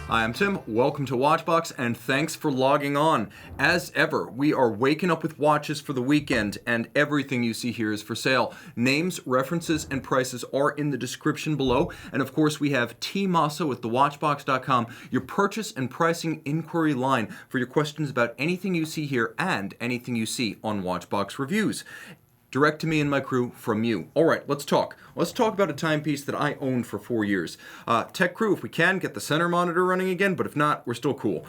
Hi, I'm Tim. Welcome to Watchbox, and thanks for logging on. As ever, we are waking up with watches for the weekend, and everything you see here is for sale. Names, references, and prices are in the description below. And of course, we have tmosso at thewatchbox.com, your purchase and pricing inquiry line for your questions about anything you see here and anything you see on Watchbox Reviews. Direct to me and my crew from you. All right, let's talk. Let's talk about a timepiece that I owned for 4 years. Tech crew, if we can, get the center monitor running again, but if not, we're still cool.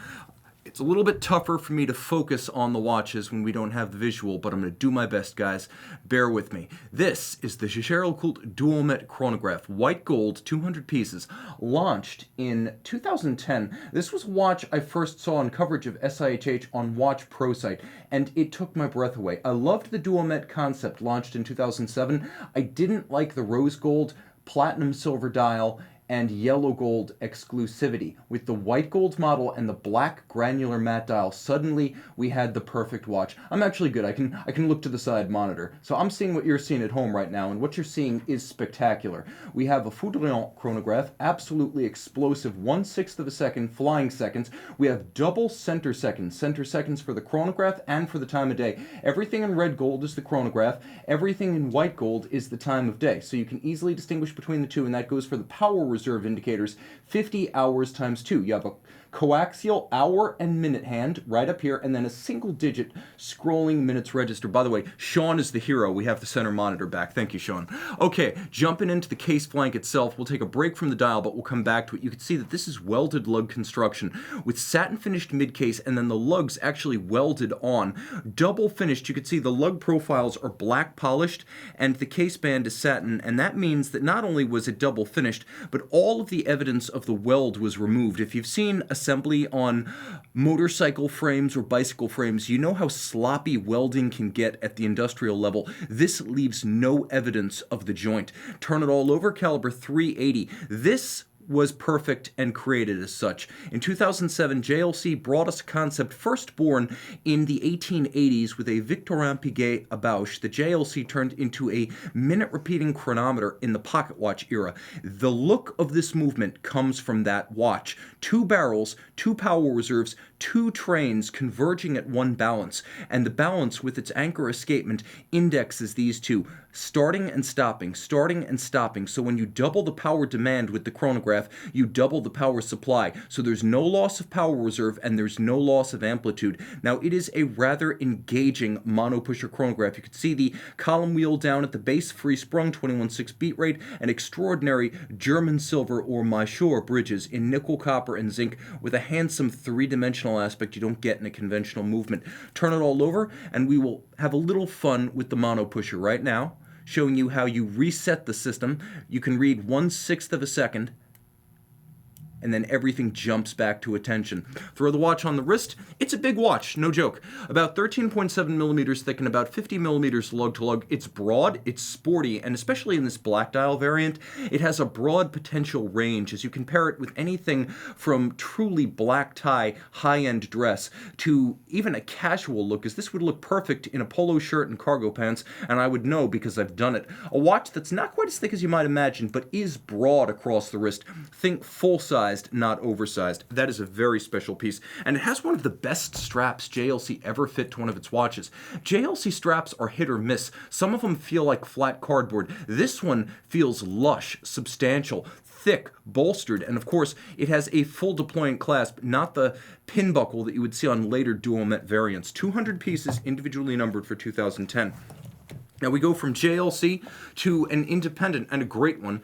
It's a little bit tougher for me to focus on the watches when we don't have the visual, but I'm going to do my best, guys. Bear with me. This is the Jaeger-LeCoultre Duometre Chronograph, white gold, 200 pieces, launched in 2010. This was a watch I first saw in coverage of SIHH on Watch Pro site, and it took my breath away. I loved the Duometre concept, launched in 2007. I didn't like the rose gold, platinum silver dial, and yellow gold exclusivity. With the white gold model and the black granular matte dial, suddenly we had the perfect watch. I'm actually good. I can look to the side monitor. So I'm seeing what you're seeing at home right now, and what you're seeing is spectacular. We have a Tourbillon chronograph, absolutely explosive, 1/6 of a second, flying seconds. We have double center seconds for the chronograph and for the time of day. Everything in red gold is the chronograph. Everything in white gold is the time of day. So you can easily distinguish between the two, and that goes for the power reserve indicators, 50 hours times 2. You have a coaxial hour and minute hand right up here, and then a single digit scrolling minutes register. By the way, Sean is the hero. We have the center monitor back. Thank you, Sean. Okay, jumping into the case flank itself, we'll take a break from the dial, but we'll come back to it. You can see that this is welded lug construction with satin finished mid case, and then the lugs actually welded on. Double finished, you can see the lug profiles are black polished, and the case band is satin, and that means that not only was it double finished, but all of the evidence of the weld was removed. If you've seen assembly on motorcycle frames or bicycle frames, you know how sloppy welding can get at the industrial level. This leaves no evidence of the joint. Turn it all over, caliber 380. This was perfect and created as such. In 2007, JLC brought us a concept first born in the 1880s with a Victorin Piguet Abauche. The JLC turned into a minute-repeating chronometer in the pocket watch era. The look of this movement comes from that watch. 2 barrels, 2 power reserves, 2 trains converging at one balance, and the balance with its anchor escapement indexes these two, starting and stopping. So when you double the power demand with the chronograph, you double the power supply. So there's no loss of power reserve and there's no loss of amplitude. Now it is a rather engaging mono pusher chronograph. You can see the column wheel down at the base, free sprung, 21/6 beat rate, and extraordinary German silver or Maillot bridges in nickel, copper, and zinc with a handsome 3-dimensional aspect you don't get in a conventional movement. Turn it all over and we will have a little fun with the mono pusher right now, showing you how you reset the system. You can read 1/6 of a second, and then everything jumps back to attention. Throw the watch on the wrist. It's a big watch, no joke. About 13.7 millimeters thick and about 50 millimeters lug to lug. It's broad, it's sporty, and especially in this black dial variant, it has a broad potential range as you compare it with anything from truly black tie, high-end dress to even a casual look, as this would look perfect in a polo shirt and cargo pants, and I would know because I've done it. A watch that's not quite as thick as you might imagine, but is broad across the wrist. Think full-size, not oversized. That is a very special piece, and it has one of the best straps JLC ever fit to one of its watches. JLC straps are hit or miss. Some of them feel like flat cardboard. This one feels lush, substantial, thick, bolstered, and of course it has a full deployant clasp, not the pin buckle that you would see on later Duometre variants. 200 pieces individually numbered for 2010. Now we go from JLC to an independent and a great one,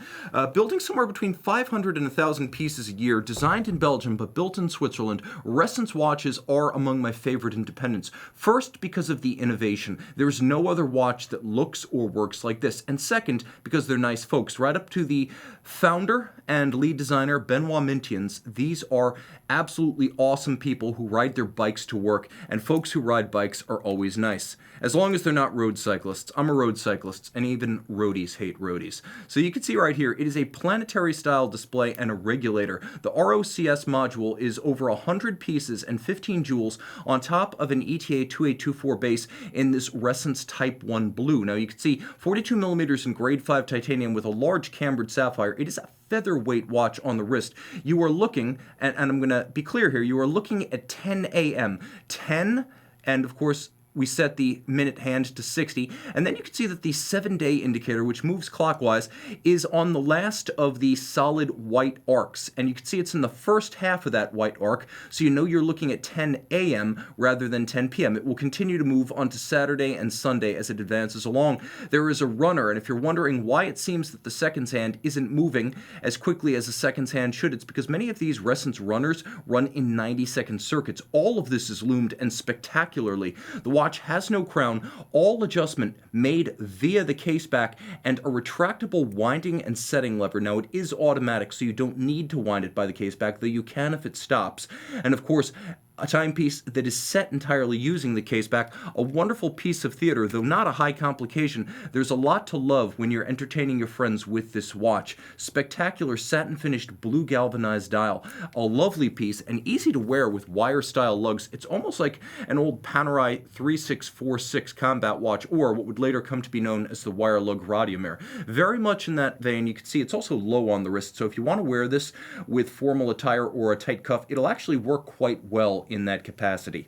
building somewhere between 500 and 1,000 pieces a year, designed in Belgium but built in Switzerland. Ressence watches are among my favorite independents. First, because of the innovation. There's no other watch that looks or works like this. And second, because they're nice folks. Right up to the founder and lead designer, Benoit Mintians, these are absolutely awesome people who ride their bikes to work, and folks who ride bikes are always nice. As long as they're not road cyclists. I'm a road cyclist, and even roadies hate roadies. So you can see right here, it is a planetary style display and a regulator. The ROCS module is over 100 pieces and 15 jewels on top of an ETA 2824 base in this Ressence Type 1 blue. Now you can see 42 millimeters in grade 5 titanium with a large cambered sapphire sapphire. It is a featherweight watch on the wrist. You are looking, and I'm going to be clear here, you are looking at 10 a.m. 10, and of course, we set the minute hand to 60, and then you can see that the 7-day indicator, which moves clockwise, is on the last of the solid white arcs, and you can see it's in the first half of that white arc, so you know you're looking at 10 a.m. rather than 10 p.m. It will continue to move onto Saturday and Sunday as it advances along. There is a runner, and if you're wondering why it seems that the seconds hand isn't moving as quickly as the seconds hand should, it's because many of these Ressence runners run in 90-second circuits. All of this is loomed and spectacularly. The watch has no crown, all adjustment made via the case back, and a retractable winding and setting lever. Now, it is automatic, so you don't need to wind it by the case back, though you can if it stops. And of course, a timepiece that is set entirely using the case back, a wonderful piece of theater, though not a high complication. There's a lot to love when you're entertaining your friends with this watch. Spectacular satin-finished blue galvanized dial, a lovely piece, and easy to wear with wire-style lugs. It's almost like an old Panerai 3646 combat watch, or what would later come to be known as the wire lug radiomere. Very much in that vein. You can see it's also low on the wrist, so if you want to wear this with formal attire or a tight cuff, it'll actually work quite well in that capacity.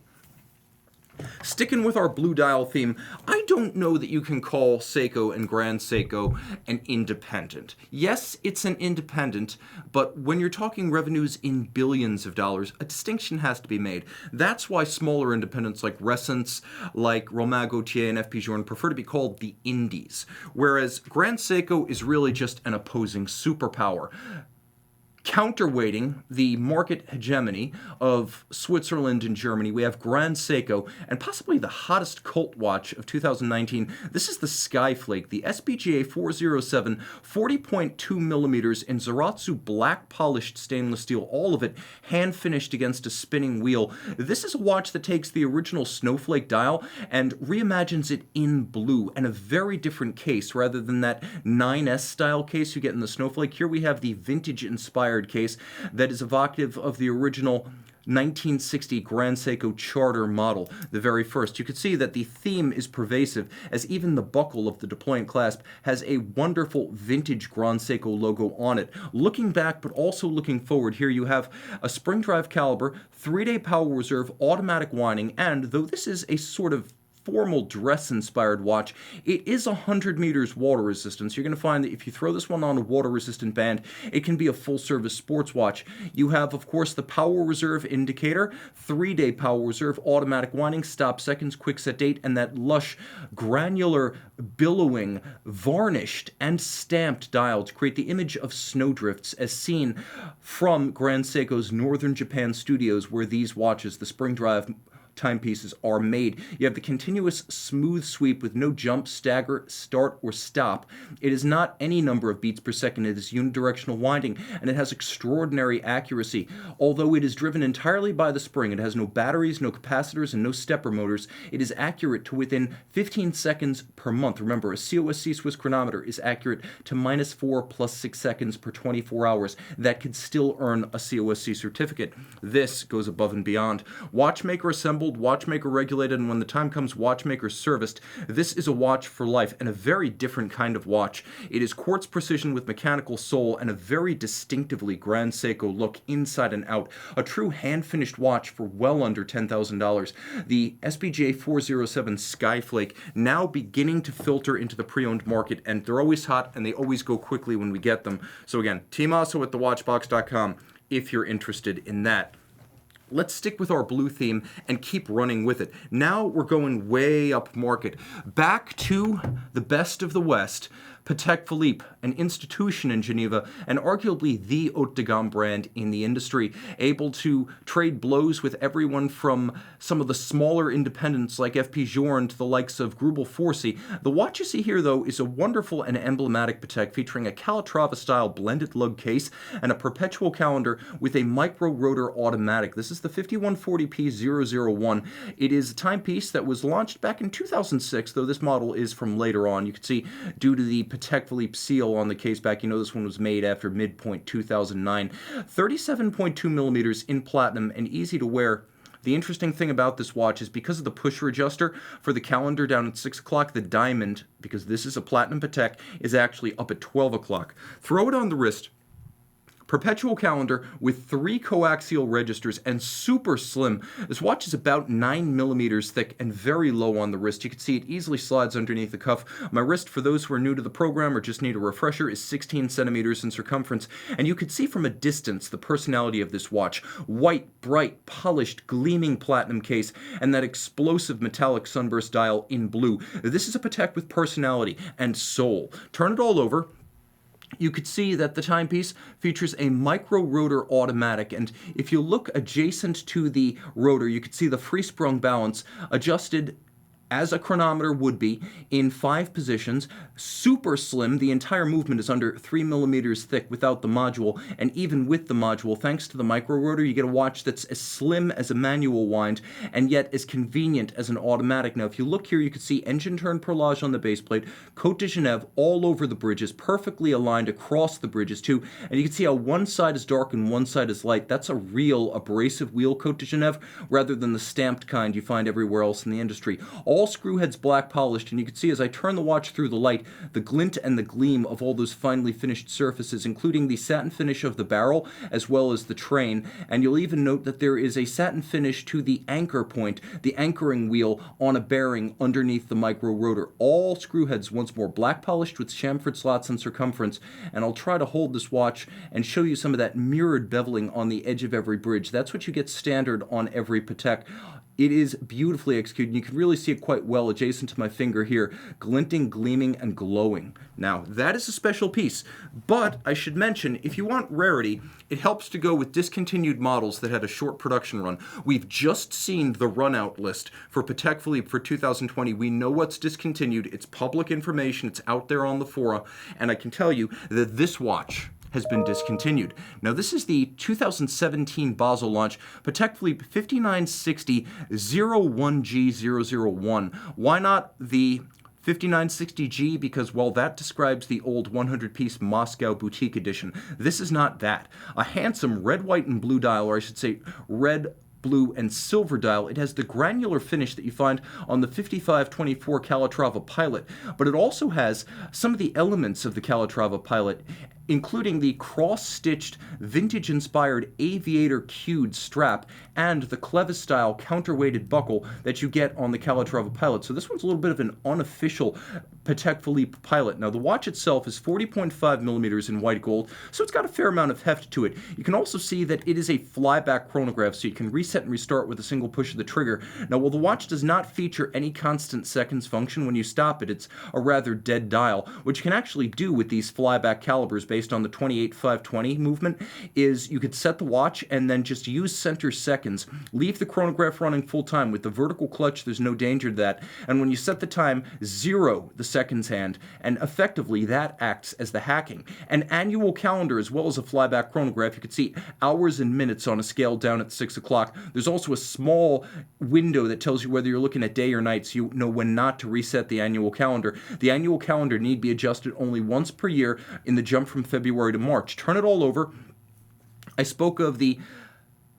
Sticking with our blue dial theme, I don't know that you can call Seiko and Grand Seiko an independent. Yes, it's an independent, but when you're talking revenues in billions of dollars, a distinction has to be made. That's why smaller independents like Ressence, like Romain Gauthier and FP Journe prefer to be called the indies, whereas Grand Seiko is really just an opposing superpower. Counterweighting the market hegemony of Switzerland and Germany, we have Grand Seiko, and possibly the hottest cult watch of 2019. This is the Skyflake, the SBGA 407, 40.2 millimeters in Zaratsu black polished stainless steel, all of it hand finished against a spinning wheel. This is a watch that takes the original snowflake dial and reimagines it in blue, and a very different case rather than that 9S style case you get in the snowflake. Here we have the vintage inspired case that is evocative of the original 1960 Grand Seiko Charter model, the very first. You can see that the theme is pervasive, as even the buckle of the deployant clasp has a wonderful vintage Grand Seiko logo on it. Looking back, but also looking forward, here you have a spring drive caliber, 3-day power reserve, automatic winding, and though this is a sort of formal dress-inspired watch, it is 100 meters water resistance. You're going to find that if you throw this one on a water-resistant band, it can be a full-service sports watch. You have, of course, the power reserve indicator, 3-day power reserve, automatic winding, stop seconds, quick set date, and that lush, granular, billowing, varnished, and stamped dial to create the image of snowdrifts as seen from Grand Seiko's Northern Japan studios, where these watches, the spring drive timepieces, are made. You have the continuous smooth sweep with no jump, stagger, start, or stop. It is not any number of beats per second. It is unidirectional winding, and it has extraordinary accuracy. Although it is driven entirely by the spring, it has no batteries, no capacitors, and no stepper motors. It is accurate to within 15 seconds per month. Remember, a COSC Swiss chronometer is accurate to -4 + 6 seconds per 24 hours. That could still earn a COSC certificate. This goes above and beyond. Watchmaker assembled, watchmaker regulated, and when the time comes, watchmaker serviced. This is a watch for life, and a very different kind of watch. It is quartz precision with mechanical soul and a very distinctively Grand Seiko look inside and out. A true hand-finished watch for well under $10,000. The SBGA 407 Skyflake now beginning to filter into the pre-owned market, and they're always hot and they always go quickly when we get them. So again, tmosso at thewatchbox.com if you're interested in that. Let's stick with our blue theme and keep running with it. Now we're going way up market. Back to the best of the West, Patek Philippe, an institution in Geneva, and arguably the haute de gamme brand in the industry, able to trade blows with everyone from some of the smaller independents like FP Journe to the likes of Greubel Forsey. The watch you see here, though, is a wonderful and emblematic Patek featuring a Calatrava-style blended lug case and a perpetual calendar with a micro-rotor automatic. This is the 5140P001. It is a timepiece that was launched back in 2006, though this model is from later on. You can see, due to the Patek Philippe seal on the case back, you know this one was made after midpoint 2009. 37.2 millimeters in platinum and easy to wear. The interesting thing about this watch is because of the pusher adjuster for the calendar down at 6 o'clock, the diamond, because this is a platinum Patek, is actually up at 12 o'clock. Throw it on the wrist. Perpetual calendar with 3 coaxial registers and super slim. This watch is about 9 millimeters thick and very low on the wrist. You can see it easily slides underneath the cuff. My wrist, for those who are new to the program or just need a refresher, is 16 centimeters in circumference. And you could see from a distance the personality of this watch. White, bright, polished, gleaming platinum case and that explosive metallic sunburst dial in blue. This is a Patek with personality and soul. Turn it all over. You could see that the timepiece features a micro rotor automatic, and if you look adjacent to the rotor, you could see the free sprung balance adjusted as a chronometer would be in 5 positions. Super slim. The entire movement is under 3 millimeters thick without the module, and even with the module, thanks to the micro rotor, you get a watch that's as slim as a manual wind and yet as convenient as an automatic. Now, if you look here, you can see engine turn perlage on the base plate, Côte de Genève all over the bridges, perfectly aligned across the bridges too, and you can see how one side is dark and one side is light. That's a real abrasive wheel Côte de Genève rather than the stamped kind you find everywhere else in the industry. All screw heads black polished, and you can see as I turn the watch through the light, the glint and the gleam of all those finely finished surfaces, including the satin finish of the barrel as well as the train. And you'll even note that there is a satin finish to the anchor point, the anchoring wheel on a bearing underneath the micro rotor. All screw heads once more black polished with chamfered slots in circumference. And I'll try to hold this watch and show you some of that mirrored beveling on the edge of every bridge. That's what you get standard on every Patek. It is beautifully executed, and you can really see it quite well adjacent to my finger here, glinting, gleaming, and glowing. Now, that is a special piece, but I should mention, if you want rarity, it helps to go with discontinued models that had a short production run. We've just seen the run-out list for Patek Philippe for 2020. We know what's discontinued. It's public information. It's out there on the fora, and I can tell you that this watch has been discontinued. Now, this is the 2017 Basel launch, Patek Philippe 5960 01G001. Why not the 5960G? Because, well, that describes the old 100-piece Moscow boutique edition. This is not that. A handsome red, white, and blue dial, or I should say red, blue, and silver dial. It has the granular finish that you find on the 5524 Calatrava Pilot, but it also has some of the elements of the Calatrava Pilot, including the cross-stitched, vintage-inspired aviator cued strap and the Clevis-style counterweighted buckle that you get on the Calatrava Pilot. So this one's a little bit of an unofficial Patek Philippe Pilot. Now, the watch itself is 40.5 millimeters in white gold, so it's got a fair amount of heft to it. You can also see that it is a flyback chronograph, so you can reset and restart with a single push of the trigger. Now, while the watch does not feature any constant seconds function when you stop it, it's a rather dead dial. What you can actually do with these flyback calibers based on the 28-520 movement is you could set the watch and then just use center seconds. Leave the chronograph running full time. With the vertical clutch, there's no danger to that. And when you set the time, zero the seconds hand, and effectively that acts as the hacking. An annual calendar as well as a flyback chronograph. You can see hours and minutes on a scale down at 6 o'clock. There's also a small window that tells you whether you're looking at day or night, so you know when not to reset the annual calendar. The annual calendar need be adjusted only once per year in the jump from February to March. Turn it all over. I spoke of the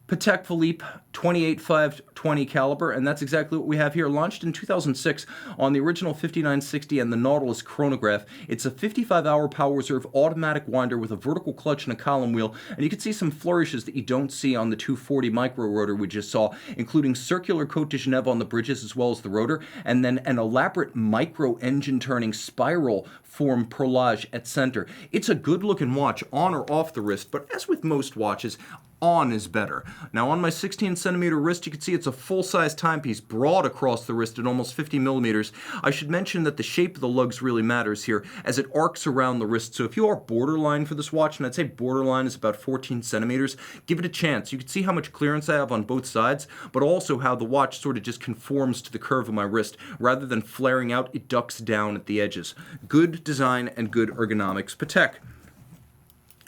Patek Philippe 28-520 caliber, and that's exactly what we have here. Launched in 2006 on the original 5960 and the Nautilus chronograph. It's a 55-hour power reserve automatic winder with a vertical clutch and a column wheel, and you can see some flourishes that you don't see on the 240 micro rotor we just saw, including circular Côte de Genève on the bridges as well as the rotor, and then an elaborate micro engine turning spiral form perlage at center. It's a good looking watch on or off the wrist, but as with most watches, on is better. Now, on my 16 centimeter wrist, you can see it's a full-size timepiece, broad across the wrist at almost 50 millimeters. I should mention that the shape of the lugs really matters here, as it arcs around the wrist. So if you are borderline for this watch, and I'd say borderline is about 14 centimeters, give it a chance. You can see how much clearance I have on both sides, but also how the watch sort of just conforms to the curve of my wrist. Rather than flaring out, it ducks down at the edges. Good design and good ergonomics. Patek.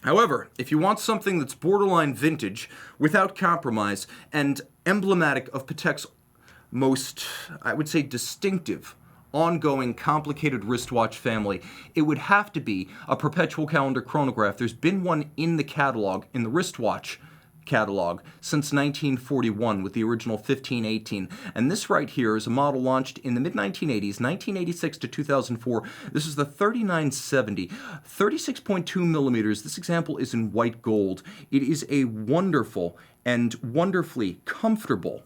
However, if you want something that's borderline vintage, without compromise, and emblematic of Patek's most, I would say, distinctive, ongoing, complicated wristwatch family, it would have to be a Perpetual Calendar chronograph. There's been one in the catalog, in the wristwatch catalog since 1941 with the original 1518. And this right here is a model launched in the mid-1980s, 1986 to 2004. This is the 3970, 36.2 millimeters. This example is in white gold. It is a wonderful and wonderfully comfortable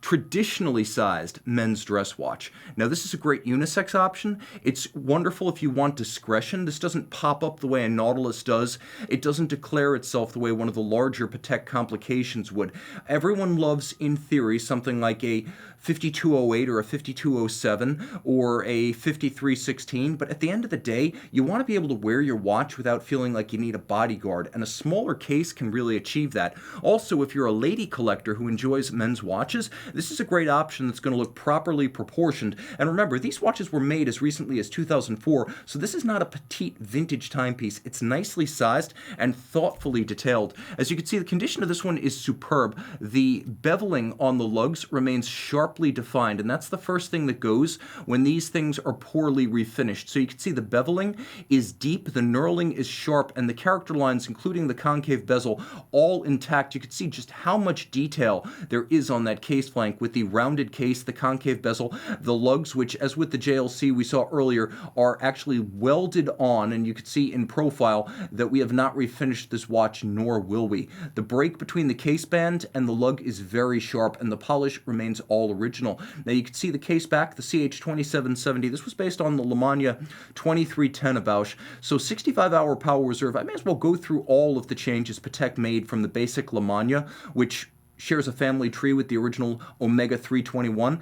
traditionally sized men's dress watch. Now this is a great unisex option. It's wonderful if you want discretion. This doesn't pop up the way a Nautilus does. It doesn't declare itself the way one of the larger Patek complications would. Everyone loves, in theory, something like a 5208 or a 5207 or a 5316, but at the end of the day, you want to be able to wear your watch without feeling like you need a bodyguard, and a smaller case can really achieve that. Also, if you're a lady collector who enjoys men's watches, this is a great option that's going to look properly proportioned. And remember, these watches were made as recently as 2004, so this is not a petite vintage timepiece. It's nicely sized and thoughtfully detailed. As you can see, the condition of this one is superb. The beveling on the lugs remains sharply defined, and that's the first thing that goes when these things are poorly refinished. So you can see the beveling is deep, the knurling is sharp, and the character lines, including the concave bezel, all intact. You can see just how much detail there is on that case flank with the rounded case, the concave bezel, the lugs, which, as with the JLC we saw earlier, are actually welded on, and you can see in profile that we have not refinished this watch, nor will we. The break between the case band and the lug is very sharp, and the polish remains all original. Now you can see the case back, the CH2770. This was based on the Lemania 2310 of Bausch. So 65-hour power reserve. I may as well go through all of the changes Patek made from the basic Lemania, which shares a family tree with the original Omega 321.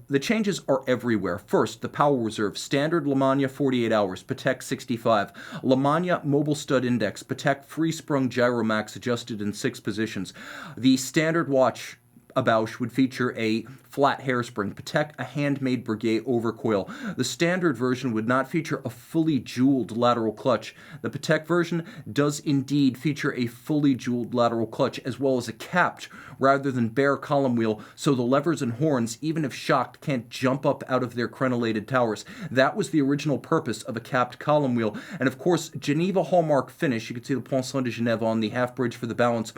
The changes are everywhere. First, the power reserve. Standard Lemania 48 hours, Patek 65. Lemania mobile stud index, Patek free-sprung gyromax adjusted in 6 positions. The standard watch a Bausch would feature a flat hairspring, Patek a handmade Breguet overcoil. The standard version would not feature a fully jeweled lateral clutch. The Patek version does indeed feature a fully jeweled lateral clutch, as well as a capped rather than bare column wheel, so the levers and horns, even if shocked, can't jump up out of their crenellated towers. That was the original purpose of a capped column wheel. And of course, Geneva hallmark finish. You can see the Poinçon de Genève on the half bridge for the balance.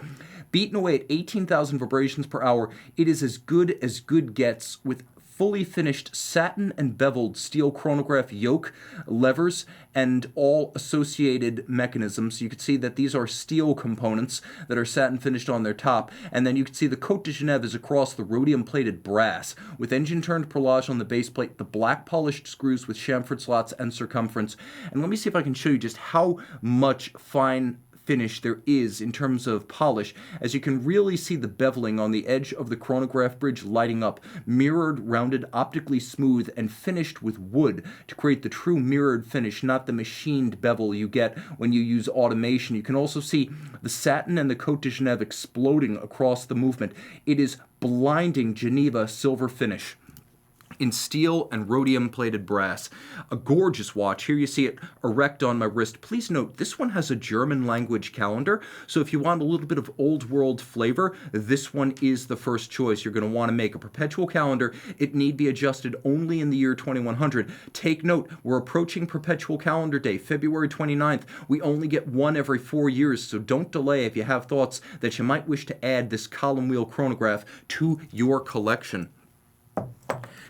Beaten away at 18,000 vibrations per hour, it is as good gets, with fully finished satin and beveled steel chronograph yoke, levers, and all associated mechanisms. You can see that these are steel components that are satin finished on their top, and then you can see the Côte de Genève is across the rhodium-plated brass, with engine-turned perlage on the base plate, the black polished screws with chamfered slots and circumference. And let me see if I can show you just how much fine finish there is in terms of polish, as you can really see the beveling on the edge of the chronograph bridge lighting up, mirrored, rounded, optically smooth, and finished with wood to create the true mirrored finish, not the machined bevel you get when you use automation. You can also see the satin and the Côte de Genève exploding across the movement. It is blinding Geneva silver finish in steel and rhodium-plated brass. A gorgeous watch. Here you see it erect on my wrist. Please note, this one has a German language calendar, so if you want a little bit of old world flavor, this one is the first choice. You're going to want to make a perpetual calendar. It need be adjusted only in the year 2100. Take note, we're approaching Perpetual Calendar Day, February 29th. We only get one every 4 years, so don't delay if you have thoughts that you might wish to add this column wheel chronograph to your collection.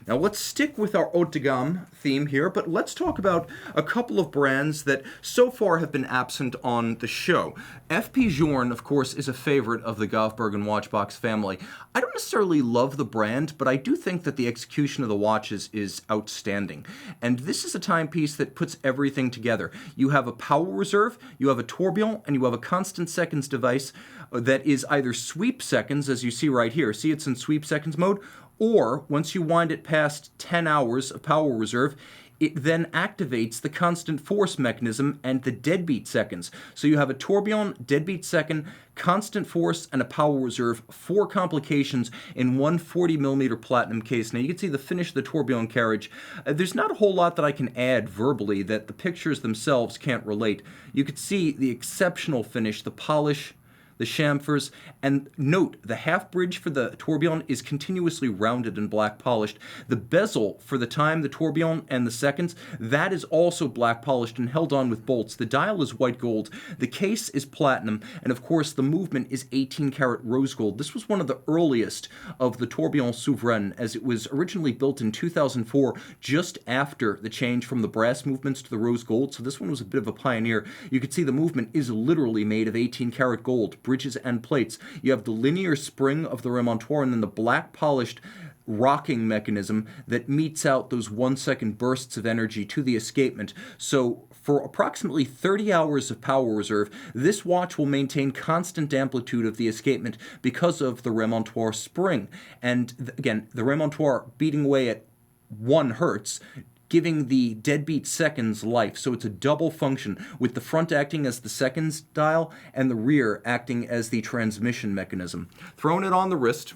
Now let's stick with our haut de gamme theme here, but let's talk about a couple of brands that so far have been absent on the show. FP Journe, of course, is a favorite of the Govberg and Watchbox family. I don't necessarily love the brand, but I do think that the execution of the watches is outstanding. And this is a timepiece that puts everything together. You have a power reserve, you have a tourbillon, and you have a constant seconds device that is either sweep seconds, as you see right here. See, it's in sweep seconds mode. Or, once you wind it past 10 hours of power reserve, it then activates the constant force mechanism and the deadbeat seconds. So you have a tourbillon, deadbeat second, constant force, and a power reserve, 4 complications in one 40mm platinum case. Now you can see the finish of the tourbillon carriage. There's not a whole lot that I can add verbally that the pictures themselves can't relate. You could see the exceptional finish, the polish, the chamfers, and note, the half bridge for the tourbillon is continuously rounded and black polished. The bezel for the time, the tourbillon, and the seconds, that is also black polished and held on with bolts. The dial is white gold, the case is platinum, and of course the movement is 18 karat rose gold. This was one of the earliest of the tourbillon Souverain, as it was originally built in 2004, just after the change from the brass movements to the rose gold, so this one was a bit of a pioneer. You can see the movement is literally made of 18 karat gold, bridges and plates. You have the linear spring of the remontoir and then the black polished rocking mechanism that meets out those 1 second bursts of energy to the escapement. So for approximately 30 hours of power reserve, this watch will maintain constant amplitude of the escapement because of the remontoir spring. And again, the remontoir beating away at 1 hertz, giving the deadbeat seconds life. So it's a double function, with the front acting as the seconds dial and the rear acting as the transmission mechanism. Throwing it on the wrist,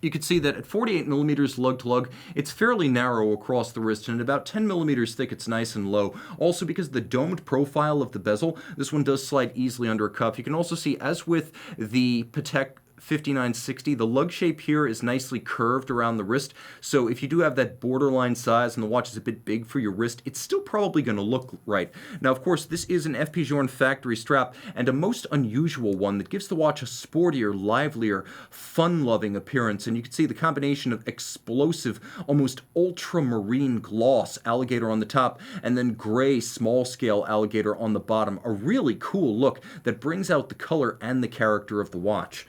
you can see that at 48 millimeters lug to lug, it's fairly narrow across the wrist, and at about 10 millimeters thick, it's nice and low. Also, because of the domed profile of the bezel, this one does slide easily under a cuff. You can also see, as with the Patek 5960, the lug shape here is nicely curved around the wrist, so if you do have that borderline size and the watch is a bit big for your wrist, it's still probably going to look right. Now, of course, this is an FP Journe factory strap, and a most unusual one that gives the watch a sportier, livelier, fun-loving appearance, and you can see the combination of explosive, almost ultramarine gloss alligator on the top, and then gray small-scale alligator on the bottom. A really cool look that brings out the color and the character of the watch.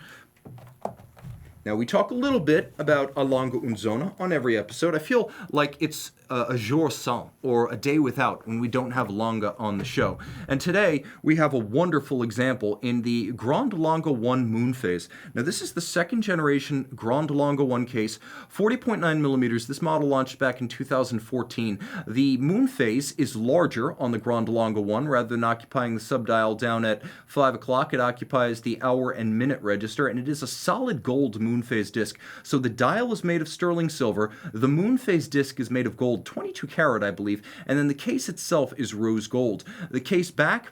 Now, we talk a little bit about a Lange und Sohne on every episode. I feel like it's a jour sans, or a day without, when we don't have Lange on the show. And today, we have a wonderful example in the Grande Lange 1 Moonphase. Now, this is the second generation Grande Lange 1 case, 40.9 millimeters. This model launched back in 2014. The Moonphase is larger on the Grande Lange 1. Rather than occupying the subdial down at 5 o'clock, it occupies the hour and minute register, and it is a solid gold Moonphase disc. So the dial is made of sterling silver. The Moonphase disc is made of gold, 22 karat, I believe, and then the case itself is rose gold. The case back,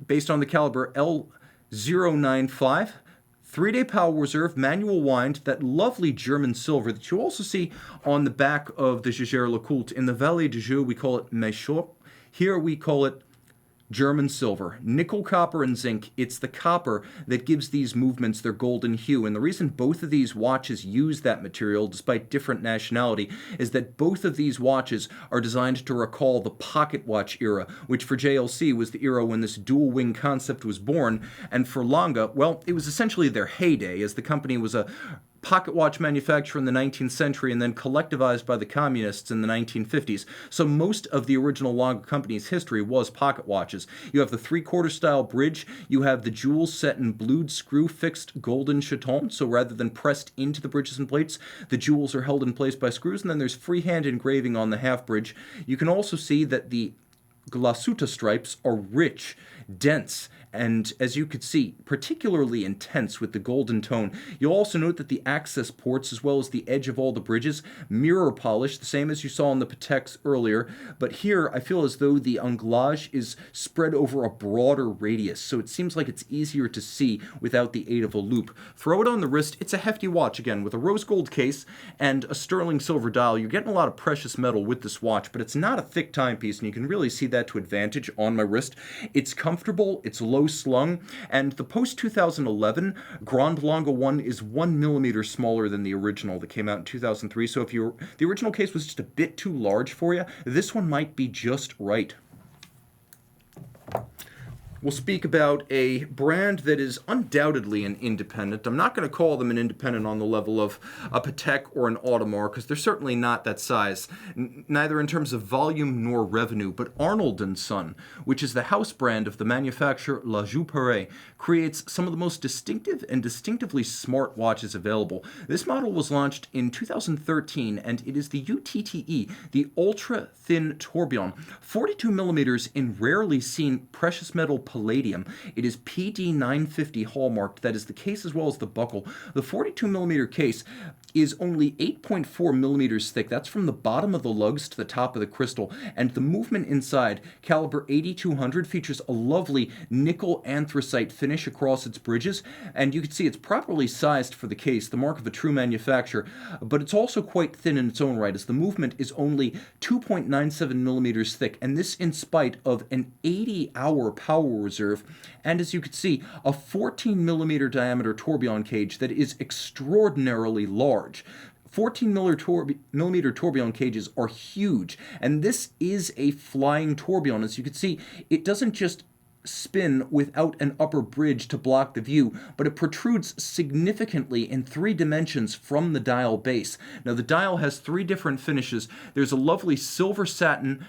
based on the caliber L095, 3-day power reserve, manual wind, that lovely German silver that you also see on the back of the Jaeger-LeCoultre. In the Vallée du Joux, we call it Méchot. Here we call it German silver. Nickel, copper, and zinc. It's the copper that gives these movements their golden hue. And the reason both of these watches use that material, despite different nationality, is that both of these watches are designed to recall the pocket watch era, which for JLC was the era when this dual wing concept was born. And for Lange, well, it was essentially their heyday, as the company was a pocket watch manufacturer in the 19th century and then collectivized by the communists in the 1950s. So most of the original Lange company's history was pocket watches. You have the 3/4 style bridge, you have the jewels set in blued screw fixed golden chaton, so rather than pressed into the bridges and plates, the jewels are held in place by screws, and then there's freehand engraving on the half bridge. You can also see that the glasuta stripes are rich, dense, and as you could see, particularly intense with the golden tone. You'll also note that the access ports, as well as the edge of all the bridges, mirror polished, the same as you saw in the Pateks earlier, but here I feel as though the anglage is spread over a broader radius, so it seems like it's easier to see without the aid of a loop. Throw it on the wrist, it's a hefty watch, again, with a rose gold case and a sterling silver dial. You're getting a lot of precious metal with this watch, but it's not a thick timepiece, and you can really see that to advantage on my wrist. It's comfortable, it's low slung, and the post-2011 Grande Lange 1 is 1 millimeter smaller than the original that came out in 2003, so if the original case was just a bit too large for you, this one might be just right. We'll speak about a brand that is undoubtedly an independent. I'm not going to call them an independent on the level of a Patek or an Audemars, because they're certainly not that size, neither in terms of volume nor revenue, but Arnold Son, which is the house brand of the manufacturer La Jouperet, creates some of the most distinctive and distinctively smart watches available. This model was launched in 2013, and it is the UTTE, the ultra-thin tourbillon, 42 millimeters in rarely seen precious metal palladium. It is PD 950 hallmarked. That is the case as well as the buckle. The 42 millimeter case is only 8.4 millimeters thick. That's from the bottom of the lugs to the top of the crystal. And the movement inside, caliber 8200, features a lovely nickel anthracite finish across its bridges. And you can see it's properly sized for the case, the mark of a true manufacturer. But it's also quite thin in its own right, as the movement is only 2.97 millimeters thick. And this in spite of an 80-hour power reserve. And as you can see, a 14 millimeter diameter tourbillon cage that is extraordinarily large. 14 millimeter tourbillon cages are huge, and this is a flying tourbillon. As you can see, it doesn't just spin without an upper bridge to block the view, but it protrudes significantly in 3 dimensions from the dial base. Now, the dial has 3 different finishes. There's a lovely silver satin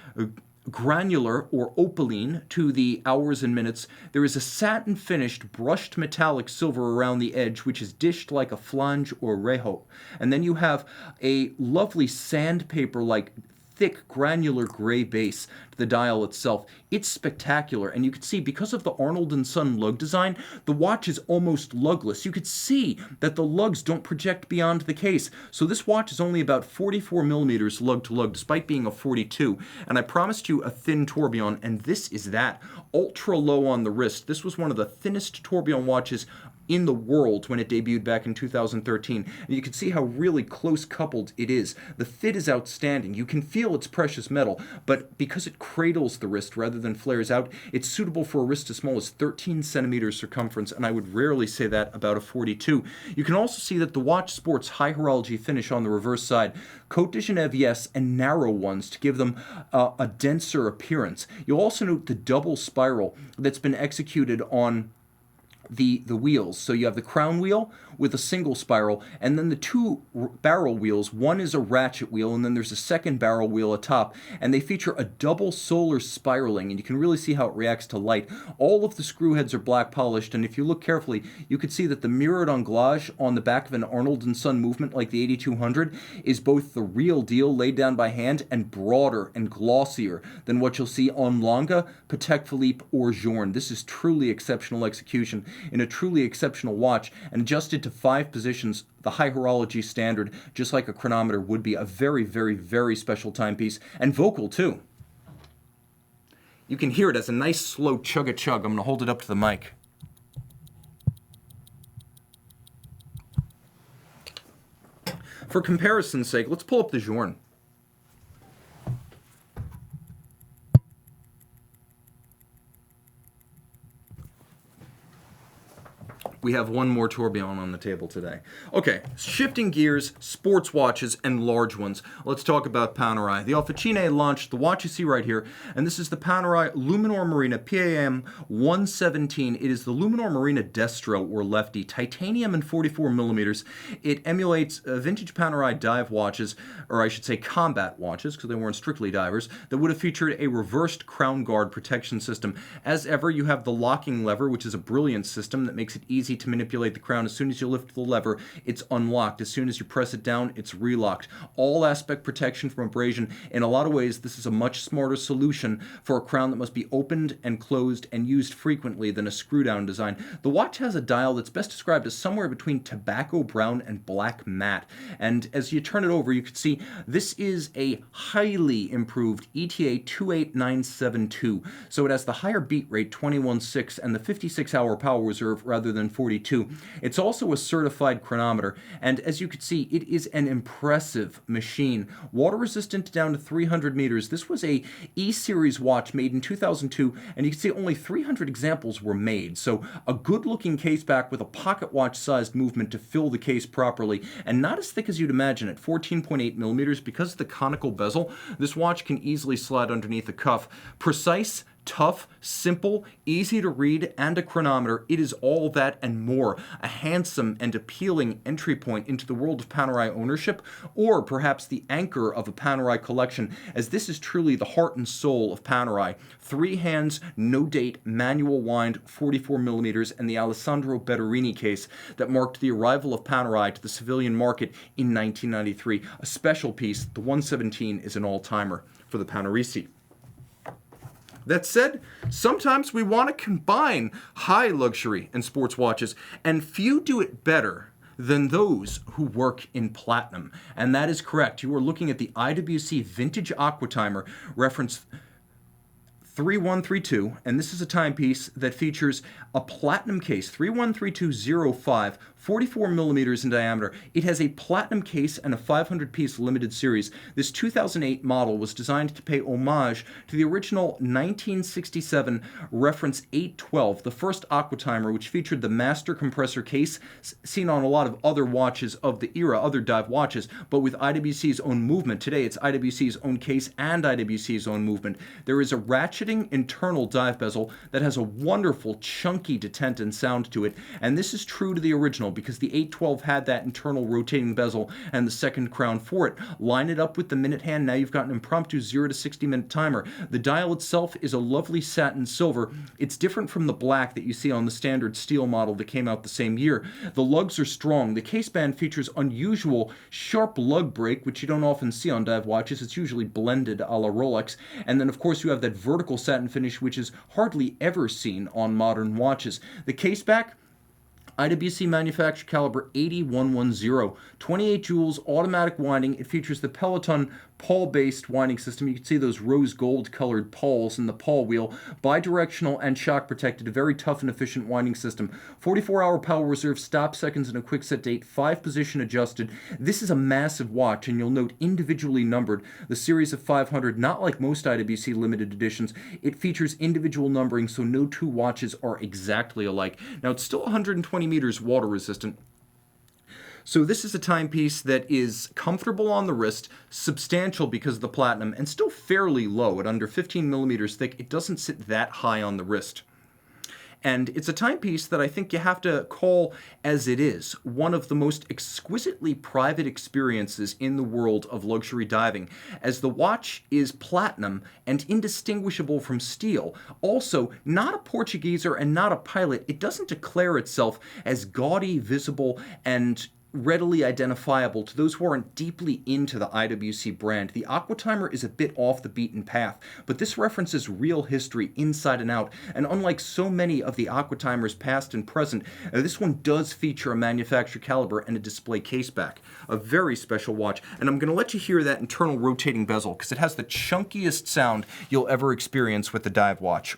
granular or opaline to the hours and minutes. There is a satin finished brushed metallic silver around the edge, which is dished like a flange or rejo. And then you have a lovely sandpaper like thick granular gray base to the dial itself. It's spectacular, and you can see because of the Arnold Son lug design, the watch is almost lugless. You could see that the lugs don't project beyond the case. So this watch is only about 44 millimeters lug to lug, despite being a 42. And I promised you a thin tourbillon, and this is that. Ultra low on the wrist. This was one of the thinnest tourbillon watches in the world when it debuted back in 2013. And you can see how really close coupled it is. The fit is outstanding. You can feel it's precious metal, but because it cradles the wrist rather than flares out, it's suitable for a wrist as small as 13 centimeters circumference, and I would rarely say that about a 42. You can also see that the watch sports high horology finish on the reverse side. Cote de Genève, yes, and narrow ones to give them a denser appearance. You'll also note the double spiral that's been executed on the wheels. So you have the crown wheel with a single spiral, and then the 2 barrel wheels. One is a ratchet wheel, and then there's a second barrel wheel atop, and they feature a double solar spiraling, and you can really see how it reacts to light. All of the screw heads are black polished, and if you look carefully, you can see that the mirrored anglage on the back of an Arnold Son movement like the 8200 is both the real deal laid down by hand and broader and glossier than what you'll see on Lange, Patek Philippe, or Journe. This is truly exceptional execution in a truly exceptional watch, and adjusted to 5 positions, the high horology standard, just like a chronometer would be. A very, very, very special timepiece, and vocal too. You can hear it as a nice slow chug-a-chug. I'm going to hold it up to the mic. For comparison's sake, let's pull up the Journe. We have one more tourbillon on the table today. Okay, shifting gears, sports watches, and large ones. Let's talk about Panerai. The Officine launched the watch you see right here, and this is the Panerai Luminor Marina PAM 117. It is the Luminor Marina Destro, or lefty, titanium and 44 millimeters. It emulates vintage Panerai dive watches, or I should say combat watches, because they weren't strictly divers, that would have featured a reversed crown guard protection system. As ever, you have the locking lever, which is a brilliant system that makes it easy to manipulate the crown. As soon as you lift the lever, it's unlocked. As soon as you press it down, it's relocked. All aspect protection from abrasion. In a lot of ways, this is a much smarter solution for a crown that must be opened and closed and used frequently than a screw-down design. The watch has a dial that's best described as somewhere between tobacco brown and black matte. And as you turn it over, you can see this is a highly improved ETA 28972. So it has the higher beat rate, 21.6, and the 56-hour power reserve rather than 42. It's also a certified chronometer, and as you can see, it is an impressive machine. Water resistant down to 300 meters. This was a E-series watch made in 2002, and you can see only 300 examples were made. So a good-looking case back with a pocket watch-sized movement to fill the case properly, and not as thick as you'd imagine at 14.8 millimeters. Because of the conical bezel, this watch can easily slide underneath the cuff. Precise, tough, simple, easy to read, and a chronometer. It is all that and more. A handsome and appealing entry point into the world of Panerai ownership, or perhaps the anchor of a Panerai collection, as this is truly the heart and soul of Panerai. 3 hands, no date, manual wind, 44 millimeters, and the Alessandro Betterini case that marked the arrival of Panerai to the civilian market in 1993. A special piece. The 117 is an all-timer for the Panerisi. That said, sometimes we want to combine high luxury and sports watches, and few do it better than those who work in platinum. And that is correct. You are looking at the IWC Vintage Aqua Timer, reference 3132, and this is a timepiece that features a platinum case, 313205, 44 millimeters in diameter. It has a platinum case and a 500-piece limited series. This 2008 model was designed to pay homage to the original 1967 reference 812, the first Aqua Timer, which featured the master compressor case seen on a lot of other watches of the era, other dive watches, but with IWC's own movement. Today, it's IWC's own case and IWC's own movement. There is a ratcheting internal dive bezel that has a wonderful chunky detent and sound to it, and this is true to the original because the 812 had that internal rotating bezel and the second crown for it. Line it up with the minute hand, now you've got an impromptu 0 to 60 minute timer. The dial itself is a lovely satin silver. It's different from the black that you see on the standard steel model that came out the same year. The lugs are strong. The case band features unusual sharp lug break, which you don't often see on dive watches. It's usually blended a la Rolex. And then of course you have that vertical satin finish, which is hardly ever seen on modern watches. The case back, IWC manufactured caliber 8110, 28 joules, automatic winding. It features the Peloton pawl-based winding system. You can see those rose gold colored pawls in the pawl wheel, bidirectional and shock protected, a very tough and efficient winding system. 44-hour power reserve, stop seconds and a quick set date, 5 position adjusted. This is a massive watch, and you'll note individually numbered. The series of 500, not like most IWC limited editions, it features individual numbering, so no two watches are exactly alike. Now it's still 120 meters water resistant. So this is a timepiece that is comfortable on the wrist, substantial because of the platinum, and still fairly low at under 15 millimeters thick. It doesn't sit that high on the wrist. And it's a timepiece that I think you have to call as it is, one of the most exquisitely private experiences in the world of luxury diving, as the watch is platinum and indistinguishable from steel. Also, not a Portugueser and not a pilot. It doesn't declare itself as gaudy, visible, and readily identifiable to those who aren't deeply into the IWC brand. The Aqua Timer is a bit off the beaten path, but this references real history inside and out, and unlike so many of the Aqua Timers past and present, this one does feature a manufacturer caliber and a display case back. A very special watch, and I'm going to let you hear that internal rotating bezel because it has the chunkiest sound you'll ever experience with the dive watch.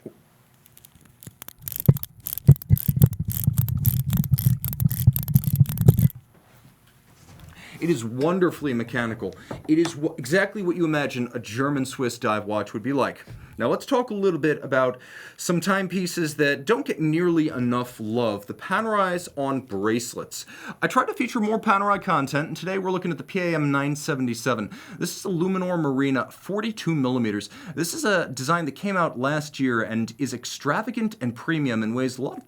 It is wonderfully mechanical. It is exactly what you imagine a German-Swiss dive watch would be like. Now let's talk a little bit about some timepieces that don't get nearly enough love, the Panerais on bracelets. I try to feature more Panerai content, and today we're looking at the PAM 977. This is a Luminor Marina, 42 millimeters. This is a design that came out last year and is extravagant and premium in ways a lot of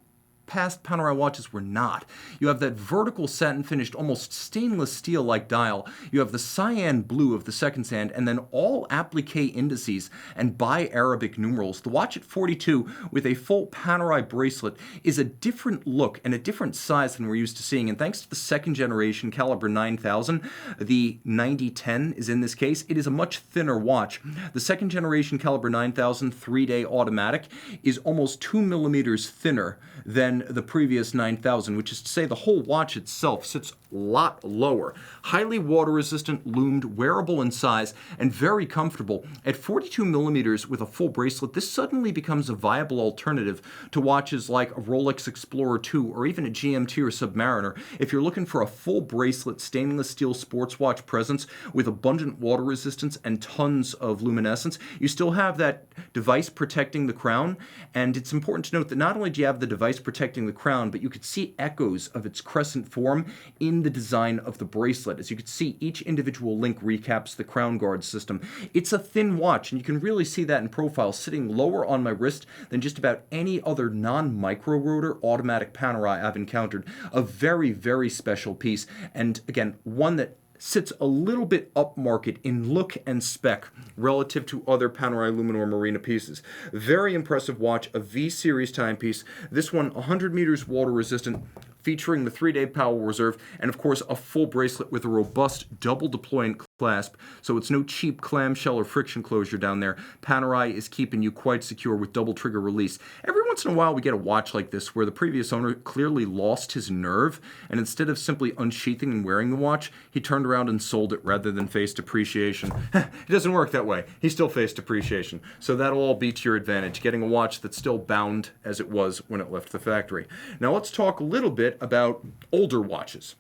past Panerai watches were not. You have that vertical satin finished, almost stainless steel-like dial. You have the cyan blue of the second sand, and then all applique indices and bi-Arabic numerals. The watch at 42 with a full Panerai bracelet is a different look and a different size than we're used to seeing, and thanks to the second generation caliber 9000, the 9010 is in this case, it is a much thinner watch. The second generation caliber 9000 3-day automatic is almost 2 millimeters thinner than the previous 9000, which is to say the whole watch itself sits a lot lower. Highly water resistant, loomed, wearable in size, and very comfortable. At 42 millimeters with a full bracelet, this suddenly becomes a viable alternative to watches like a Rolex Explorer 2 or even a GMT or Submariner. If you're looking for a full bracelet stainless steel sports watch presence with abundant water resistance and tons of luminescence, you still have that device protecting the crown, and it's important to note that not only do you have the device protecting the crown, but you could see echoes of its crescent form in the design of the bracelet. As you can see, each individual link recaps the crown guard system. It's a thin watch, and you can really see that in profile, sitting lower on my wrist than just about any other non-micro rotor automatic Panerai I've encountered. A very, very special piece, and again, one that sits a little bit upmarket in look and spec relative to other Panerai Luminor Marina pieces. Very impressive watch, a V-series timepiece. This one 100 meters water resistant, featuring the 3-day power reserve, and of course a full bracelet with a robust double deployment clasp, so it's no cheap clamshell or friction closure down there. Panerai is keeping you quite secure with double trigger release. Every once in a while we get a watch like this where the previous owner clearly lost his nerve, and instead of simply unsheathing and wearing the watch, he turned around and sold it rather than face depreciation. It doesn't work that way. He still faced depreciation. So that'll all be to your advantage, getting a watch that's still bound as it was when it left the factory. Now let's talk a little bit about older watches.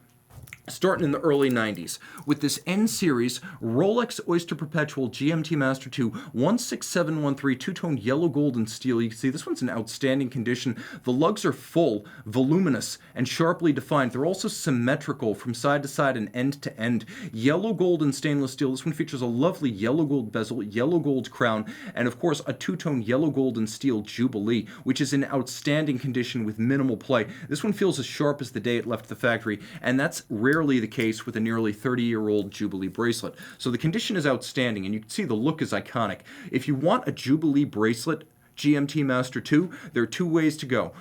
Starting in the early 90s with this N series Rolex Oyster Perpetual Gmt Master 2 16713 two-tone yellow gold and steel. You can see this one's in outstanding condition. The lugs are full, voluminous, and sharply defined. They're also symmetrical from side to side and end to end. Yellow gold and stainless steel. This one features a lovely yellow gold bezel, yellow gold crown, and of course a two-tone yellow gold and steel Jubilee, which is in outstanding condition with minimal play. This one feels as sharp as the day it left the factory, and that's rarely the case with a nearly 30-year-old Jubilee bracelet. So the condition is outstanding, and you can see the look is iconic. If you want a Jubilee bracelet, Gmt Master 2, there are two ways to go.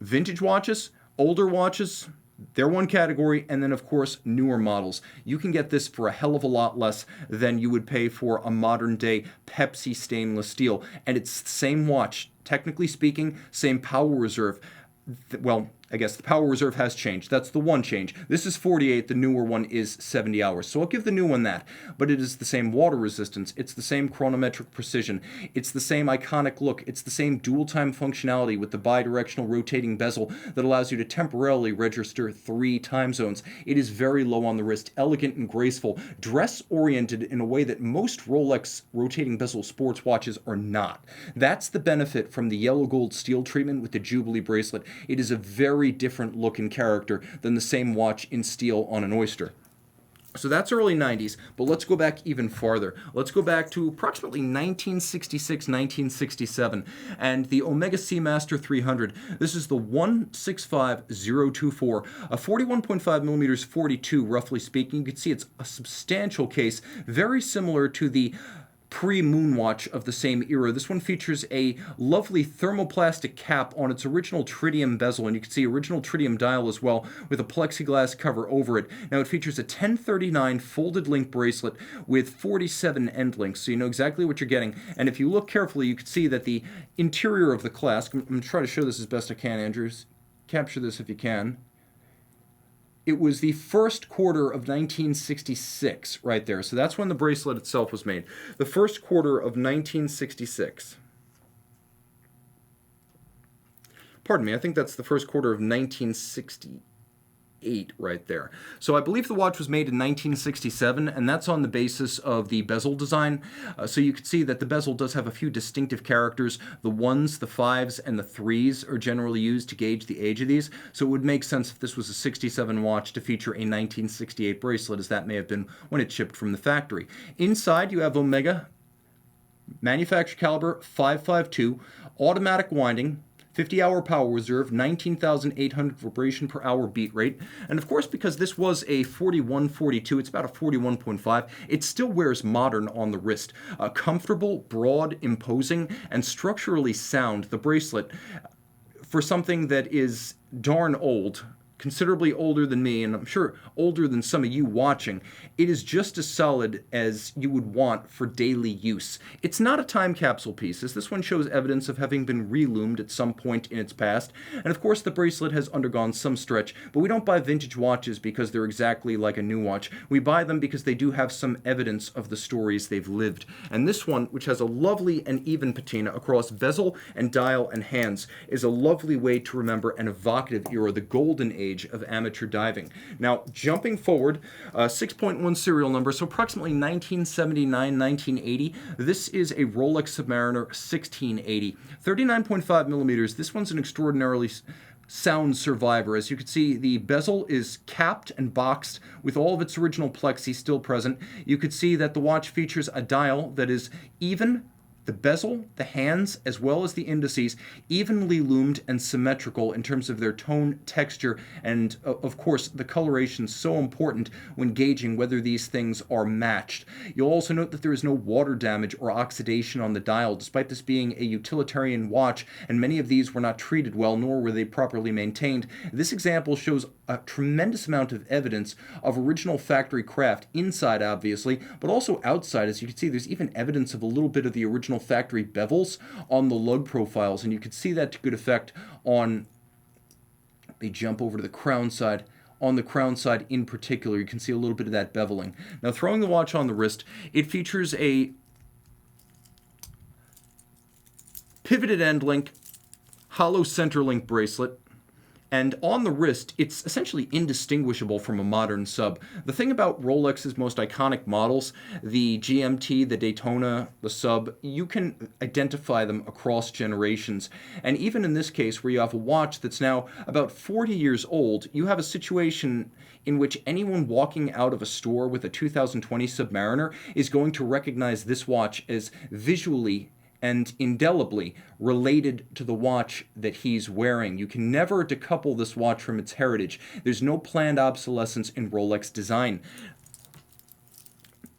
Vintage watches, older watches, they're one category, and then of course newer models. You can get this for a hell of a lot less than you would pay for a modern day Pepsi stainless steel, and it's the same watch, technically speaking, same power reserve. Well, I guess the power reserve has changed. That's the one change. This is 48, the newer one is 70 hours. So I'll give the new one that. But it is the same water resistance. It's the same chronometric precision. It's the same iconic look. It's the same dual time functionality with the bidirectional rotating bezel that allows you to temporarily register 3 time zones. It is very low on the wrist, elegant and graceful, dress-oriented in a way that most Rolex rotating bezel sports watches are not. That's the benefit from the yellow gold steel treatment with the Jubilee bracelet. It is a very different look and character than the same watch in steel on an Oyster. So that's early 90s, but let's go back even farther. Let's go back to approximately 1966, 1967, and the Omega Seamaster 300. This is the 165024, a 41.5 millimeters 42, roughly speaking. You can see it's a substantial case, very similar to the pre-Moonwatch of the same era. This one features a lovely thermoplastic cap on its original tritium bezel, and you can see original tritium dial as well with a plexiglass cover over it. Now it features a 1039 folded link bracelet with 47 end links, so you know exactly what you're getting. And if you look carefully, you can see that the interior of the clasp, I'm going to try to show this as best I can, Andrews. Capture this if you can. It was the first quarter of 1966 right there. So that's when the bracelet itself was made. The first quarter of 1966. Pardon me, I think that's the first quarter of 1968 right there. So I believe the watch was made in 1967, and that's on the basis of the bezel design. So you can see that the bezel does have a few distinctive characters. The 1s, the 5s, and the 3s are generally used to gauge the age of these. So it would make sense if this was a 67 watch to feature a 1968 bracelet, as that may have been when it shipped from the factory. Inside you have Omega, manufacturer caliber 552, automatic winding, 50-hour power reserve, 19,800 vibration per hour beat rate. And of course, because this was a 4142, it's about a 41.5, it still wears modern on the wrist. Comfortable, broad, imposing, and structurally sound, the bracelet, for something that is darn old, considerably older than me, and I'm sure older than some of you watching, it is just as solid as you would want for daily use. It's not a time capsule piece, as this one shows evidence of having been reloomed at some point in its past, and of course the bracelet has undergone some stretch, but we don't buy vintage watches because they're exactly like a new watch. We buy them because they do have some evidence of the stories they've lived. And this one, which has a lovely and even patina across bezel and dial and hands, is a lovely way to remember an evocative era, the golden age of amateur diving. Now, jumping forward, 6.1 serial number, so approximately 1979, 1980. This is a Rolex Submariner 1680. 39.5 millimeters. This one's an extraordinarily sound survivor. As you can see, the bezel is capped and boxed with all of its original plexi still present. You could see that the watch features a dial that is even, The bezel, the hands, as well as the indices, evenly loomed and symmetrical in terms of their tone, texture, and of course the coloration is so important when gauging whether these things are matched. You'll also note that there is no water damage or oxidation on the dial, despite this being a utilitarian watch, and many of these were not treated well, nor were they properly maintained. This example shows a tremendous amount of evidence of original factory craft, inside obviously, but also outside. As you can see, there's even evidence of a little bit of the original factory bevels on the lug profiles, and you can see that to good effect on, let me jump over to the crown side. On the crown side in particular, you can see a little bit of that beveling. Now, throwing the watch on the wrist, it features a pivoted end link, hollow center link bracelet, and on the wrist, it's essentially indistinguishable from a modern sub. The thing about Rolex's most iconic models, the GMT, the Daytona, the sub, you can identify them across generations. And even in this case, where you have a watch that's now about 40 years old, you have a situation in which anyone walking out of a store with a 2020 Submariner is going to recognize this watch as visually and indelibly related to the watch that he's wearing. You can never decouple this watch from its heritage. There's no planned obsolescence in Rolex design.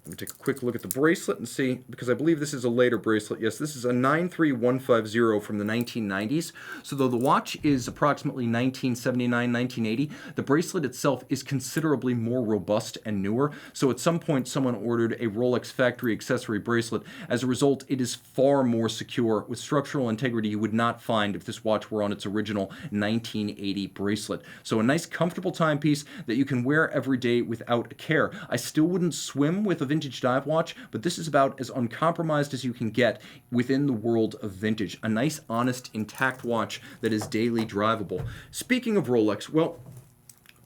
Let me take a quick look at the bracelet and see, because I believe this is a later bracelet. Yes, this is a 93150 from the 1990s. So though the watch is approximately 1979, 1980, the bracelet itself is considerably more robust and newer. So at some point, someone ordered a Rolex factory accessory bracelet. As a result, it is far more secure with structural integrity you would not find if this watch were on its original 1980 bracelet. So a nice, comfortable timepiece that you can wear every day without a care. I still wouldn't swim with a vintage dive watch, but this is about as uncompromised as you can get within the world of vintage. A nice, honest, intact watch that is daily drivable. Speaking of Rolex, well,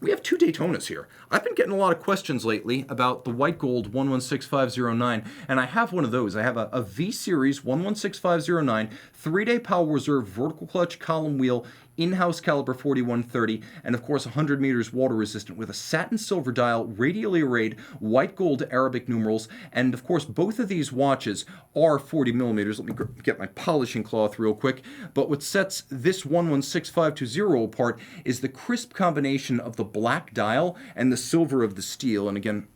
we have two Daytonas here. I've been getting a lot of questions lately about the white gold 116509, and I have one of those. I have a V-Series 116509, 3-day power reserve, vertical clutch, column wheel, in-house caliber 4130, and of course 100 meters water resistant with a satin silver dial, radially arrayed, white gold Arabic numerals, and of course both of these watches are 40 millimeters. Let me get my polishing cloth real quick. But what sets this 116520 apart is the crisp combination of the black dial and the silver of the steel. And again,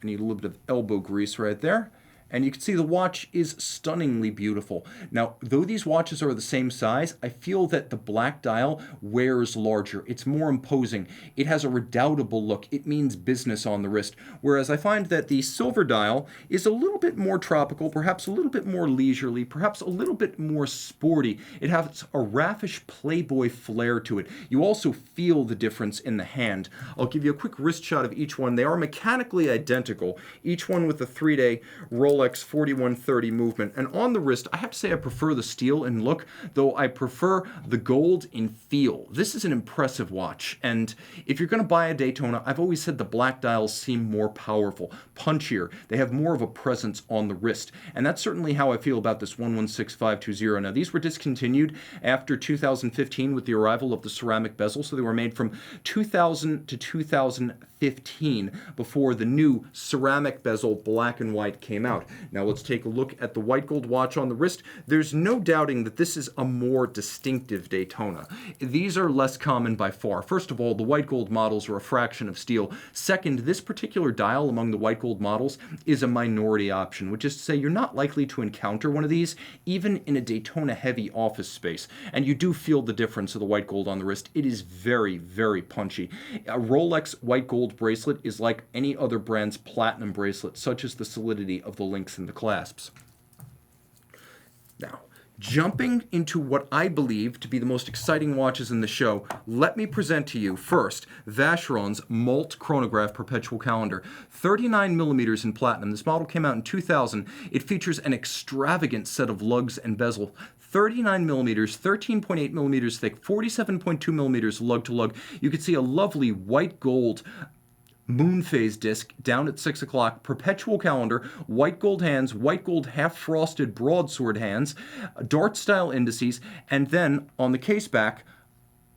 I need a little bit of elbow grease right there. And you can see the watch is stunningly beautiful. Now, though these watches are the same size, I feel that the black dial wears larger. It's more imposing. It has a redoubtable look. It means business on the wrist. Whereas I find that the silver dial is a little bit more tropical, perhaps a little bit more leisurely, perhaps a little bit more sporty. It has a raffish playboy flair to it. You also feel the difference in the hand. I'll give you a quick wrist shot of each one. They are mechanically identical, each one with a 3-day Rolex 4130 movement. And on the wrist, I have to say I prefer the steel in look, though I prefer the gold in feel. This is an impressive watch, and if you're going to buy a Daytona, I've always said the black dials seem more powerful, punchier. They have more of a presence on the wrist, and that's certainly how I feel about this 116520. Now, these were discontinued after 2015 with the arrival of the ceramic bezel, so they were made from 2000 to 2015 before the new ceramic bezel black and white came out. Now let's take a look at the white gold watch on the wrist. There's no doubting that this is a more distinctive Daytona. These are less common by far. First of all, the white gold models are a fraction of steel. Second, this particular dial among the white gold models is a minority option, which is to say you're not likely to encounter one of these even in a Daytona heavy office space. And you do feel the difference of the white gold on the wrist. It is very, very punchy. A Rolex white gold bracelet is like any other brand's platinum bracelet, such as the solidity of the links and the clasps. Now, jumping into what I believe to be the most exciting watches in the show, let me present to you first Vacheron's Molt Chronograph Perpetual Calendar. 39 millimeters in platinum. This model came out in 2000. It features an extravagant set of lugs and bezel. 39 millimeters, 13.8 millimeters thick, 47.2 millimeters lug to lug. You can see a lovely white gold Moonphase disc down at 6 o'clock, perpetual calendar, white gold hands, white gold half-frosted broadsword hands, dart-style indices, and then on the case back,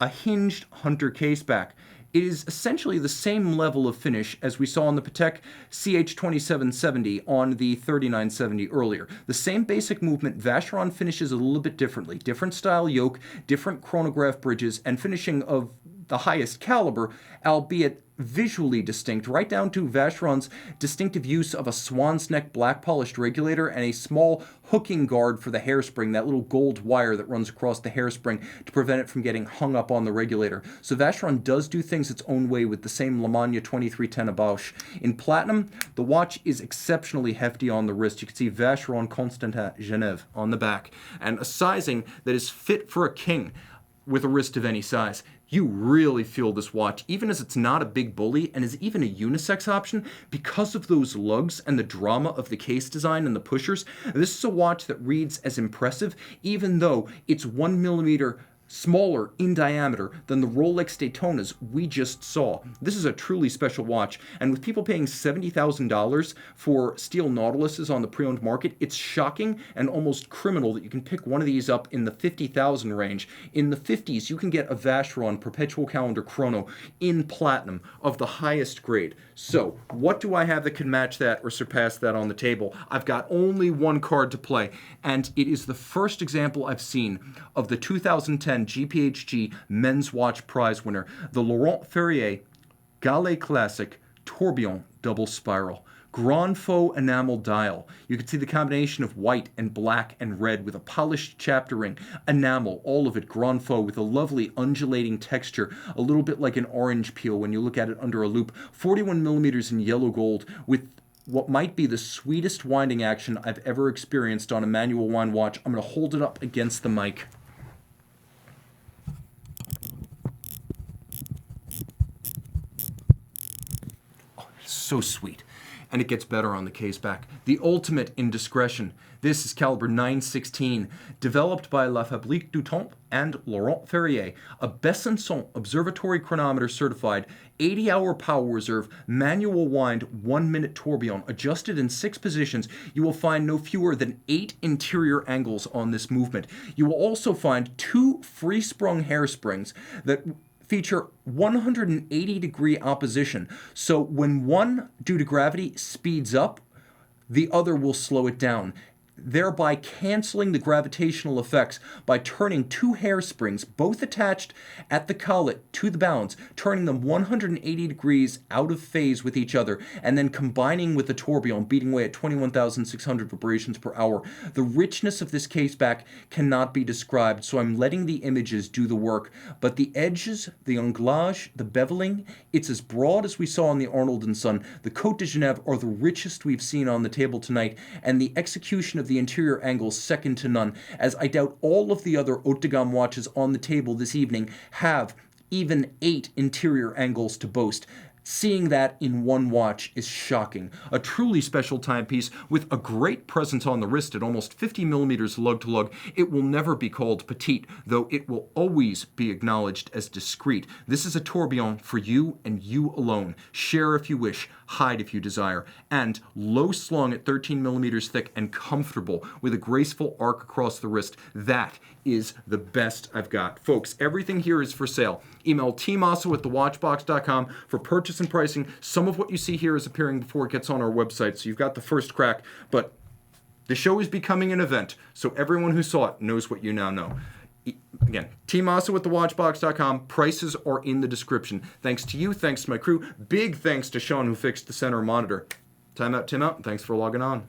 a hinged hunter case back. It is essentially the same level of finish as we saw on the Patek CH2770 on the 3970 earlier. The same basic movement. Vacheron finishes a little bit differently. Different style yoke, different chronograph bridges, and finishing of the highest caliber, albeit visually distinct, right down to Vacheron's distinctive use of a swan's neck black polished regulator and a small hooking guard for the hairspring, that little gold wire that runs across the hairspring to prevent it from getting hung up on the regulator. So Vacheron does do things its own way with the same Lemagne 2310 Bausch. In platinum, the watch is exceptionally hefty on the wrist. You can see Vacheron Constantin Genève on the back, and a sizing that is fit for a king with a wrist of any size. You really feel this watch, even as it's not a big bully and is even a unisex option, because of those lugs and the drama of the case design and the pushers. This is a watch that reads as impressive, even though it's 1 millimeter smaller in diameter than the Rolex Daytonas we just saw. This is a truly special watch, and with people paying $70,000 for steel Nautiluses on the pre-owned market, it's shocking and almost criminal that you can pick one of these up in the $50,000 range. In the 50s, you can get a Vacheron Perpetual Calendar Chrono in platinum of the highest grade. So, what do I have that can match that or surpass that on the table? I've got only one card to play, and it is the first example I've seen of the 2010 GPHG Men's Watch Prize winner, the Laurent Ferrier Galet Classic Tourbillon Double Spiral. Grand Faux enamel dial. You can see the combination of white and black and red with a polished chapter ring. Enamel, all of it Grand Faux with a lovely undulating texture, a little bit like an orange peel when you look at it under a loupe. 41 millimeters in yellow gold with what might be the sweetest winding action I've ever experienced on a manual wind watch. I'm going to hold it up against the mic. So sweet. And it gets better on the case back. The ultimate in discretion. This is caliber 916, developed by La Fabrique du Temps and Laurent Ferrier, a Besançon Observatory chronometer certified 80-hour power reserve, manual wind, 1-minute tourbillon, adjusted in 6 positions. You will find no fewer than 8 interior angles on this movement. You will also find 2 free-sprung hairsprings that feature 180-degree opposition. So when one, due to gravity, speeds up, the other will slow it down, thereby canceling the gravitational effects by turning 2 hairsprings, both attached at the collet to the balance, turning them 180 degrees out of phase with each other, and then combining with the tourbillon, beating away at 21,600 vibrations per hour. The richness of this case back cannot be described, so I'm letting the images do the work. But the edges, the anglage, the beveling, it's as broad as we saw on the Arnold Son. The Côte de Genève are the richest we've seen on the table tonight, and the execution of the interior angles second to none, as I doubt all of the other haute de gamme watches on the table this evening have even 8 interior angles to boast. Seeing that in one watch is shocking. A truly special timepiece with a great presence on the wrist at almost 50 millimeters lug to lug. It will never be called petite, though it will always be acknowledged as discreet. This is a tourbillon for you and you alone. Share if you wish, hide if you desire, and low slung at 13 millimeters thick and comfortable with a graceful arc across the wrist. That is the best I've got. Folks, everything here is for sale. Email tmosso@thewatchbox.com for purchase and pricing. Some of what you see here is appearing before it gets on our website, so you've got the first crack, but the show is becoming an event, so everyone who saw it knows what you now know. Again, tmosso@thewatchbox.com. Prices are in the description. Thanks to you, thanks to my crew. Big thanks to Sohne who fixed the center monitor. Time out, Tim out. Thanks for logging on.